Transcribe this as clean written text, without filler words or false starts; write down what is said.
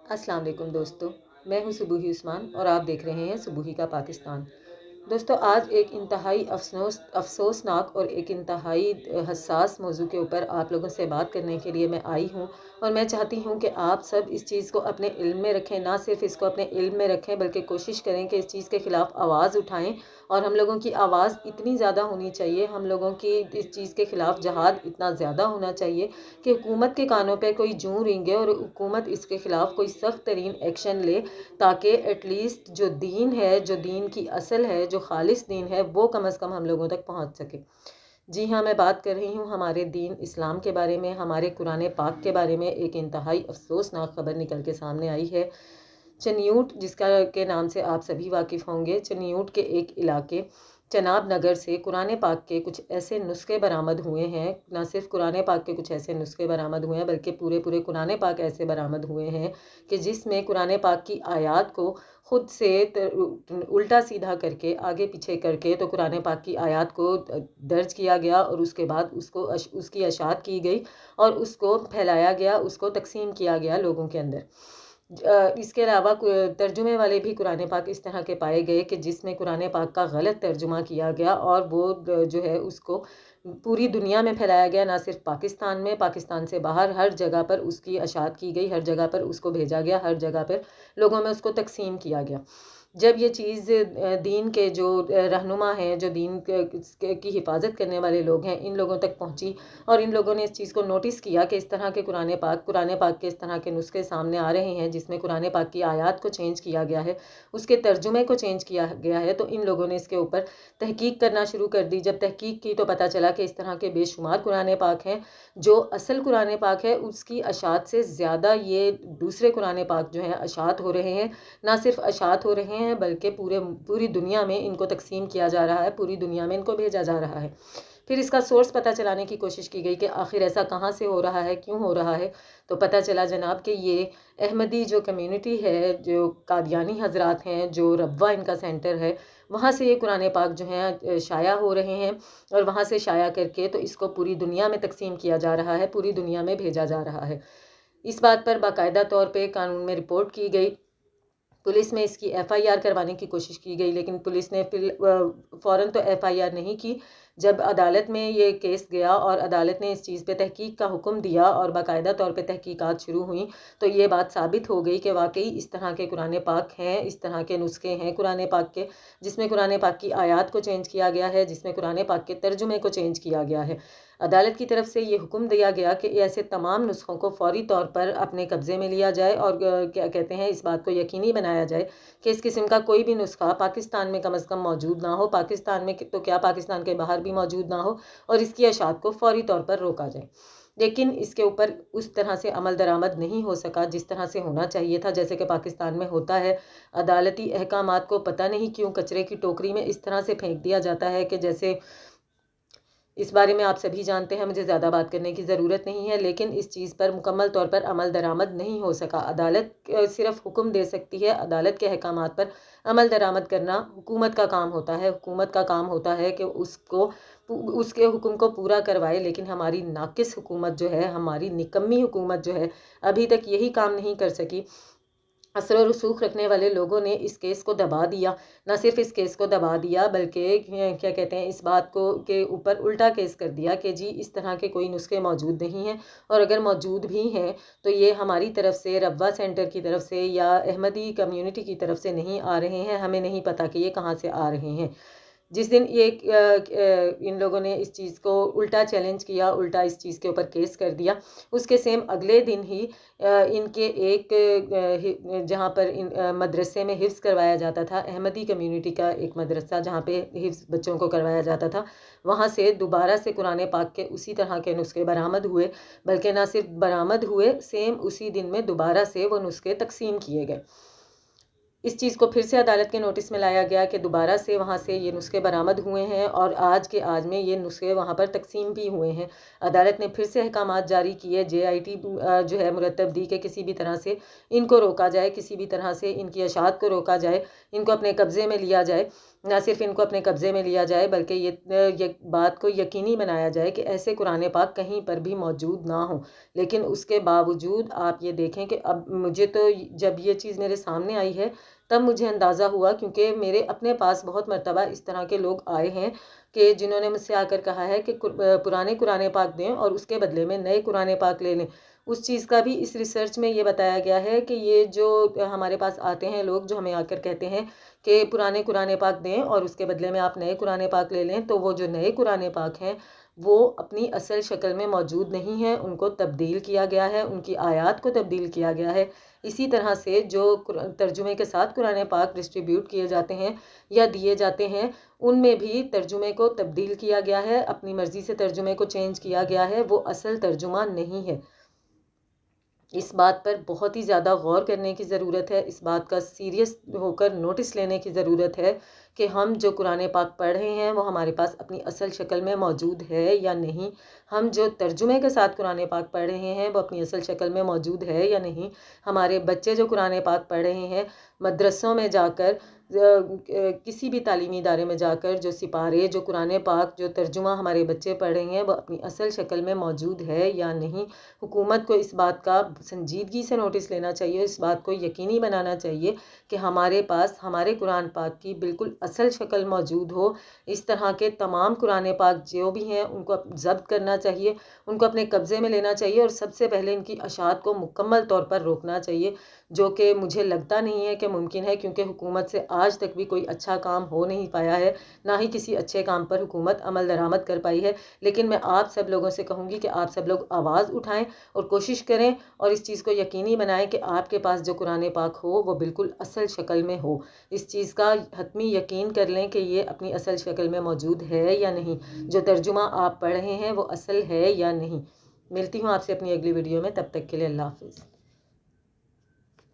السلام علیکم دوستو، میں ہوں صبوحی عثمان اور آپ دیکھ رہے ہیں صبوحی کا پاکستان۔ دوستو، آج ایک انتہائی افسوسناک اور ایک انتہائی حساس موضوع کے اوپر آپ لوگوں سے بات کرنے کے لیے میں آئی ہوں، اور میں چاہتی ہوں کہ آپ سب اس چیز کو اپنے علم میں رکھیں، نہ صرف اس کو اپنے علم میں رکھیں بلکہ کوشش کریں کہ اس چیز کے خلاف آواز اٹھائیں۔ اور ہم لوگوں کی آواز اتنی زیادہ ہونی چاہیے، ہم لوگوں کی اس چیز کے خلاف جہاد اتنا زیادہ ہونا چاہیے کہ حکومت کے کانوں پہ کوئی جوں رینگے اور حکومت اس کے خلاف کوئی سخت ترین ایکشن لے، تاکہ ایٹ لیسٹ جو دین ہے، جو دین کی اصل ہے، جو خالص دین ہے، وہ کم از کم ہم لوگوں تک پہنچ سکے۔ جی ہاں، میں بات کر رہی ہوں ہمارے دین اسلام کے بارے میں، ہمارے قرآن پاک کے بارے میں ایک انتہائی افسوسناک خبر نکل کے سامنے آئی ہے۔ چنیوٹ، جس کے نام سے آپ سبھی واقف ہوں گے، چنیوٹ کے ایک علاقے چناب نگر سے قرآن پاک کے کچھ ایسے نسخے برآمد ہوئے ہیں۔ نہ صرف قرآن پاک کے کچھ ایسے نسخے برآمد ہوئے ہیں بلکہ پورے قرآن پاک ایسے برآمد ہوئے ہیں کہ جس میں قرآن پاک کی آیات کو خود سے الٹا سیدھا کر کے، آگے پیچھے کر کے، تو قرآن پاک کی آیات کو درج کیا گیا اور اس کے بعد اس کی اشاعت کی گئی اور اس کو پھیلایا گیا، اس کو تقسیم کیا گیا لوگوں کے اندر۔ اس کے علاوہ ترجمے والے بھی قرآن پاک اس طرح کے پائے گئے کہ جس میں قرآن پاک کا غلط ترجمہ کیا گیا اور وہ جو ہے اس کو پوری دنیا میں پھیلایا گیا، نہ صرف پاکستان میں، پاکستان سے باہر ہر جگہ پر اس کی اشاعت کی گئی، ہر جگہ پر اس کو بھیجا گیا، ہر جگہ پر لوگوں میں اس کو تقسیم کیا گیا۔ جب یہ چیز دین کے جو رہنما ہیں، جو دین کی حفاظت کرنے والے لوگ ہیں، ان لوگوں تک پہنچی اور ان لوگوں نے اس چیز کو نوٹس کیا کہ اس طرح کے قرآن پاک کے اس طرح کے نسخے سامنے آ رہے ہیں جس میں قرآن پاک کی آیات کو چینج کیا گیا ہے، اس کے ترجمے کو چینج کیا گیا ہے، تو ان لوگوں نے اس کے اوپر تحقیق کرنا شروع کر دی۔ جب تحقیق کی تو پتہ چلا کہ اس طرح کے بے شمار قرآن پاک ہیں، جو اصل قرآن پاک ہے اس کی اشاعت سے زیادہ یہ دوسرے قرآن پاک جو ہیں اشاعت ہو رہے ہیں۔ نہ صرف اشاعت ہو رہے ہیں بلکہ پوری دنیا میں ان کو تقسیم کیا جا رہا ہے، پوری دنیا میں ان کو بھیجا جا رہا ہے۔ پھر اس کا سورس پتہ چلانے کی کوشش کی گئی کہ آخر ایسا کہاں سے ہو رہا ہے، کیوں ہو رہا ہے، تو پتہ چلا جناب کہ یہ احمدی جو کمیونٹی ہے، جو قادیانی حضرات ہیں، جو ربوہ ان کا سینٹر ہے، وہاں سے یہ قرآن پاک جو ہیں شائع ہو رہے ہیں، اور وہاں سے شائع کر کے تو اس کو پوری دنیا میں تقسیم کیا جا رہا ہے، پوری دنیا میں بھیجا جا رہا ہے۔ اس بات پر باقاعدہ طور پہ قانون میں رپورٹ کی گئی، پولیس میں اس کی ایف آئی آر کروانے کی کوشش کی گئی، لیکن پولیس نے فوراً تو ایف آئی آر نہیں کی۔ جب عدالت میں یہ کیس گیا اور عدالت نے اس چیز پہ تحقیق کا حکم دیا اور باقاعدہ طور پہ تحقیقات شروع ہوئیں، تو یہ بات ثابت ہو گئی کہ واقعی اس طرح کے قرآن پاک ہیں، اس طرح کے نسخے ہیں قرآن پاک کے، جس میں قرآن پاک کی آیات کو چینج کیا گیا ہے، جس میں قرآن پاک کے ترجمے کو چینج کیا گیا ہے۔ عدالت کی طرف سے یہ حکم دیا گیا کہ ایسے تمام نسخوں کو فوری طور پر اپنے قبضے میں لیا جائے اور کیا کہتے ہیں، اس بات کو یقینی بنایا جائے کہ اس قسم کا کوئی بھی نسخہ پاکستان میں کم از کم موجود نہ ہو، پاکستان میں تو کیا پاکستان کے باہر بھی موجود نہ ہو، اور اس کی اشاعت کو فوری طور پر روکا جائے۔ لیکن اس کے اوپر اس طرح سے عمل درآمد نہیں ہو سکا جس طرح سے ہونا چاہیے تھا، جیسے کہ پاکستان میں ہوتا ہے۔ عدالتی احکامات کو پتہ نہیں کیوں کچرے کی ٹوکری میں اس طرح سے پھینک دیا جاتا ہے کہ جیسے، اس بارے میں آپ سبھی جانتے ہیں، مجھے زیادہ بات کرنے کی ضرورت نہیں ہے، لیکن اس چیز پر مکمل طور پر عمل درآمد نہیں ہو سکا۔ عدالت صرف حکم دے سکتی ہے، عدالت کے احکامات پر عمل درآمد کرنا حکومت کا کام ہوتا ہے۔ حکومت کا کام ہوتا ہے کہ اس کے حکم کو پورا کروائے، لیکن ہماری ناقص حکومت جو ہے، ہماری نکمی حکومت جو ہے، ابھی تک یہی کام نہیں کر سکی۔ اثر و رسوخ رکھنے والے لوگوں نے اس کیس کو دبا دیا، نہ صرف اس کیس کو دبا دیا بلکہ کیا کہتے ہیں، اس بات کو کے اوپر الٹا کیس کر دیا کہ جی اس طرح کے کوئی نسخے موجود نہیں ہیں، اور اگر موجود بھی ہیں تو یہ ہماری طرف سے، ربوہ سینٹر کی طرف سے یا احمدی کمیونٹی کی طرف سے نہیں آ رہے ہیں، ہمیں نہیں پتہ کہ یہ کہاں سے آ رہے ہیں۔ جس دن ان لوگوں نے اس چیز کو الٹا چیلنج کیا، الٹا اس چیز کے اوپر کیس کر دیا، اس کے سیم اگلے دن ہی ان کے ایک جہاں پر مدرسے میں حفظ کروایا جاتا تھا، احمدی کمیونٹی کا ایک مدرسہ جہاں پہ حفظ بچوں کو کروایا جاتا تھا، وہاں سے دوبارہ سے قرآن پاک کے اسی طرح کے نسخے برآمد ہوئے، بلکہ نہ صرف برآمد ہوئے، سیم اسی دن میں دوبارہ سے وہ نسخے تقسیم کیے گئے۔ اس چیز کو پھر سے عدالت کے نوٹس میں لایا گیا کہ دوبارہ سے وہاں سے یہ نسخے برآمد ہوئے ہیں اور آج کے آج میں یہ نسخے وہاں پر تقسیم بھی ہوئے ہیں۔ عدالت نے پھر سے احکامات جاری کیے، JIT جو ہے مرتب دی کہ کسی بھی طرح سے ان کو روکا جائے، کسی بھی طرح سے ان کی اشاعت کو روکا جائے، ان کو اپنے قبضے میں لیا جائے۔ نہ صرف ان کو اپنے قبضے میں لیا جائے بلکہ یہ بات کو یقینی بنایا جائے کہ ایسے قرآن پاک کہیں پر بھی موجود نہ ہوں۔ لیکن اس کے باوجود آپ یہ دیکھیں کہ اب مجھے تو جب یہ چیز میرے سامنے آئی ہے تب مجھے اندازہ ہوا، کیونکہ میرے اپنے پاس بہت مرتبہ اس طرح کے لوگ آئے ہیں کہ جنہوں نے مجھ سے آ کر کہا ہے کہ پرانے قرآن پاک دیں اور اس کے بدلے میں نئے قرآن پاک لے لیں۔ اس چیز کا بھی اس ریسرچ میں یہ بتایا گیا ہے کہ یہ جو ہمارے پاس آتے ہیں لوگ، جو ہمیں آ کر کہتے ہیں کہ پرانے قرآن پاک دیں اور اس کے بدلے میں آپ نئے قرآن پاک لے لیں، تو وہ جو نئے قرآن پاک ہیں وہ اپنی اصل شکل میں موجود نہیں ہیں، ان کو تبدیل کیا گیا ہے، ان کی آیات کو تبدیل کیا گیا ہے۔ اسی طرح سے جو ترجمے کے ساتھ قرآن پاک ڈسٹریبیوٹ کیے جاتے ہیں یا دیے جاتے ہیں، ان میں بھی ترجمے کو تبدیل کیا گیا ہے، اپنی مرضی سے ترجمے کو چینج کیا گیا ہے، وہ اصل ترجمہ نہیں ہے۔ اس بات پر بہت ہی زیادہ غور کرنے کی ضرورت ہے، اس بات کا سیریس ہو کر نوٹس لینے کی ضرورت ہے کہ ہم جو قرآن پاک پڑھ رہے ہیں وہ ہمارے پاس اپنی اصل شکل میں موجود ہے یا نہیں۔ ہم جو ترجمے کے ساتھ قرآن پاک پڑھ رہے ہیں وہ اپنی اصل شکل میں موجود ہے یا نہیں۔ ہمارے بچے جو قرآن پاک پڑھ رہے ہیں مدرسوں میں جا کر، کسی بھی تعلیمی ادارے میں جا کر، جو سپارے، جو قرآن پاک جو ترجمہ ہمارے بچے پڑھ رہے ہیں وہ اپنی اصل شکل میں موجود ہے یا نہیں۔ حکومت کو اس بات کا سنجیدگی سے نوٹس لینا چاہیے، اس بات کو یقینی بنانا چاہیے کہ ہمارے پاس ہمارے قرآن پاک کی بالکل اصل شکل موجود ہو۔ اس طرح کے تمام قرآن پاک جو بھی ہیں ان کو ضبط کرنا چاہیے، ان کو اپنے قبضے میں لینا چاہیے، اور سب سے پہلے ان کی اشاعت کو مکمل طور پر روکنا چاہیے، جو کہ مجھے لگتا نہیں ہے کہ ممکن ہے، کیونکہ حکومت سے آج تک بھی کوئی اچھا کام ہو نہیں پایا ہے، نہ ہی کسی اچھے کام پر حکومت عمل درآمد کر پائی ہے۔ لیکن میں آپ سب لوگوں سے کہوں گی کہ آپ سب لوگ آواز اٹھائیں اور کوشش کریں اور اس چیز کو یقینی بنائیں کہ آپ کے پاس جو قرآن پاک ہو وہ بالکل اصل شکل میں ہو۔ اس چیز کا حتمی یقین کر لیں کہ یہ اپنی اصل شکل میں موجود ہے یا نہیں، جو ترجمہ آپ پڑھ رہے ہیں وہ اصل ہے یا نہیں۔ ملتی ہوں آپ سے اپنی اگلی ویڈیو میں، تب تک کے لیے اللہ حافظ۔